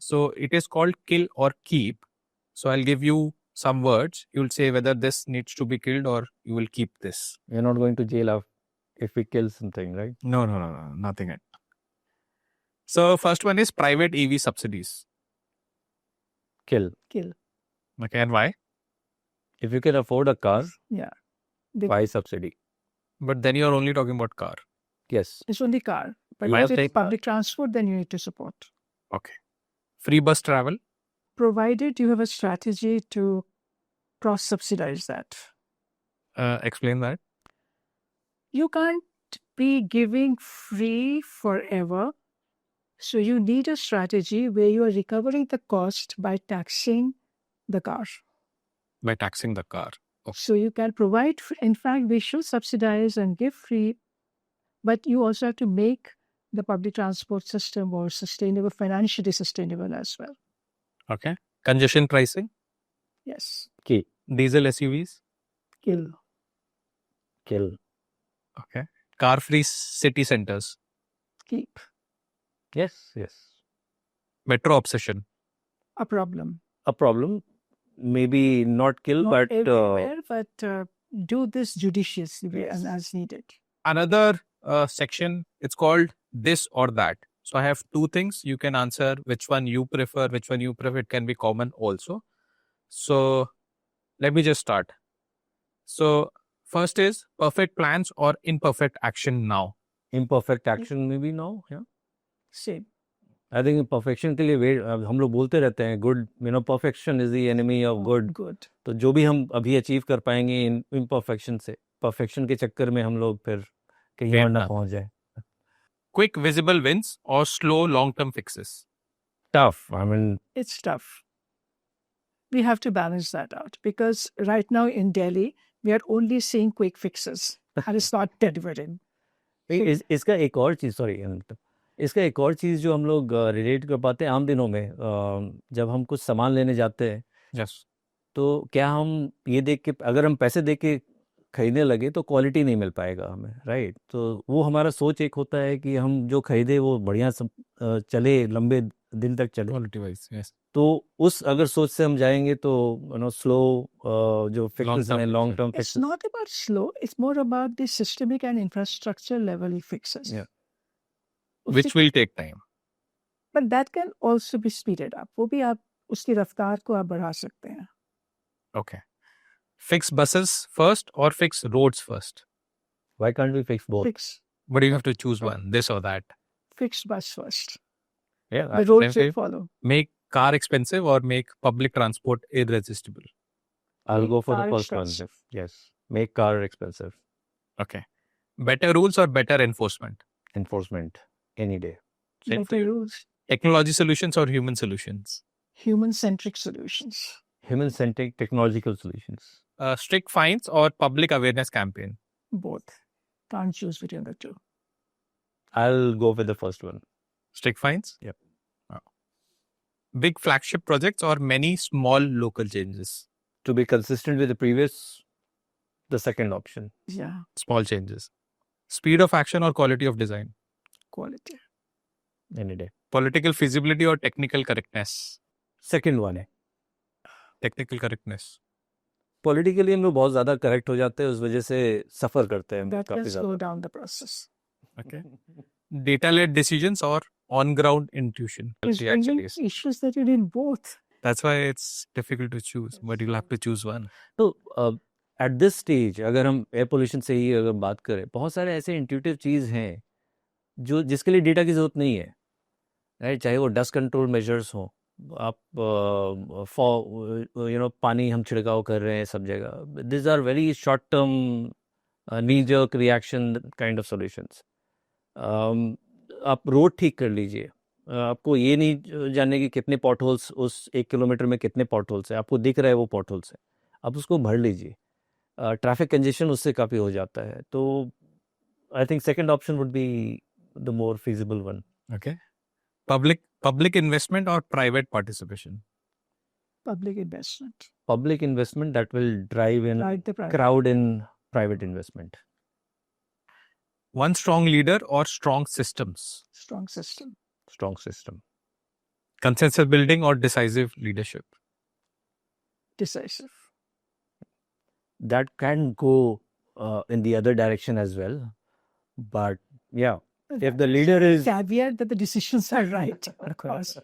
So it is called kill or keep. So I'll give you some words. You'll say whether this needs to be killed or you will keep this. We're not going to jail if we kill something, right? No, nothing. So first one is private EV subsidies. Kill. Okay, and why? If you can afford a car, Yeah. why subsidy? But then you're only talking about car. Yes. It's only car. But Why if take it's public transport, then you need to support. Okay. Free bus travel. Provided you have a strategy to cross-subsidize that. Explain that. You can't be giving free forever. So you need a strategy where you are recovering the cost by taxing the car. By taxing the car. So you can provide, in fact, we should subsidize and give free, but you also have to make the public transport system more sustainable, financially sustainable as well. Okay. Congestion pricing. Yes. Key. Diesel SUVs. Kill. Okay. Car free city centers. Keep. Yes. Metro obsession. A problem. A problem. Maybe not kill, Not but everywhere, but do this judiciously and as needed. Another section, it's called this or that. So I have two things. You can answer which one you prefer. It can be common also. So let me just start. So first is perfect plans or imperfect action now. imperfect action maybe now. Yeah. Same. I think perfection के लिए wait हम लोग बोलते रहते हैं good perfection is the enemy of good. तो जो भी हम अभी अचीव कर पाएंगे imperfection से perfection के चक्कर में हम लोग फिर कहीं और ना पहुंच जाए. Quick visible wins or slow long-term fixes. Tough. I mean, It's tough. We have to balance that out because right now in Delhi, we are only seeing quick fixes and it's not delivering. इसका एक और चीज़ इसका एक और चीज़ जो हम लोग relate कर पाते हैं आम दिनों में जब हम कुछ सामान लेने जाते हैं. Yes. तो क्या हम ये देख के अगर हम पैसे दे के खरीदने लगे तो क्वालिटी नहीं मिल पाएगा हमें, राइट? तो वो हमारा सोच एक होता है कि हम जो खरीदे वो बढ़िया चले, लंबे दिन तक चले, क्वालिटी वाइज. यस. तो उस अगर सोच से हम जाएंगे तो स्लो जो फिक्सेस हैं, long term It's not about slow, it's more about the systemic and infrastructure level fixes. Yeah. Which will take time. But that can also be speeded up. वो भी आप उसकी रफ्तार को आप बढ़ा सकते हैं. Okay. Fix buses first or fix roads first? Why can't we fix both? Fix. But you have to choose one, this or that. Fix bus first. Yeah, The roads will follow. Make car expensive or make public transport irresistible? I'll Make go for the car first one. expensive. Yes. Make car expensive. Okay. Better rules or better enforcement? Enforcement. Any day. Same for Better you. rules. Technology solutions or human solutions? Human-centric solutions. Human-centric technological solutions. Strict fines or public awareness campaign? Both. Can't choose between the two. I'll go with the first one. Strict fines? Yep. Oh. Big flagship projects or many small local changes? To be consistent with the previous, the second option. Yeah. Small changes. Speed of action or quality of design? Quality. Any day. Political feasibility or technical correctness? Second one है. Technical correctness. Politically हम लोग बहुत ज़्यादा correct हो जाते हैं, उस वजह से suffer करते हैं That can काफी slow ज़्यादा. down the process. Okay. Data-led decisions or on-ground intuition? It's bringing issues that you need both. That's why it's difficult to choose, but you'll have to choose one. तो at this stage अगर हम air pollution से ही अगर बात करें, बहुत सारे ऐसे intuitive चीज़ हैं जो जिसके लिए डेटा की ज़रूरत नहीं है, राइट? चाहे वो डस्ट कंट्रोल मेजर्स हो, आप पानी हम छिड़काव कर रहे हैं सब जगह. This are very short term knee jerk reaction kind of solutions. आप रोड ठीक कर लीजिए, आपको ये नहीं जानने कि कितने पॉट होल्स उस 1 किलोमीटर में कितने पॉट होल्स हैं, आपको दिख रहा है वो पॉट होल्स है, आप उसको भर लीजिए. ट्रैफिक कंजेशन उससे काफ़ी हो जाता है. तो I think second option would be the more feasible one. Okay. Public investment or private participation? Public investment. Public investment that will drive in the crowd in private investment. One strong leader or strong systems? Strong system. Strong system. Consensus building or decisive leadership? Decisive. That can go in the other direction as well. But yeah, if the leader is Caveat that the decisions are right, of course.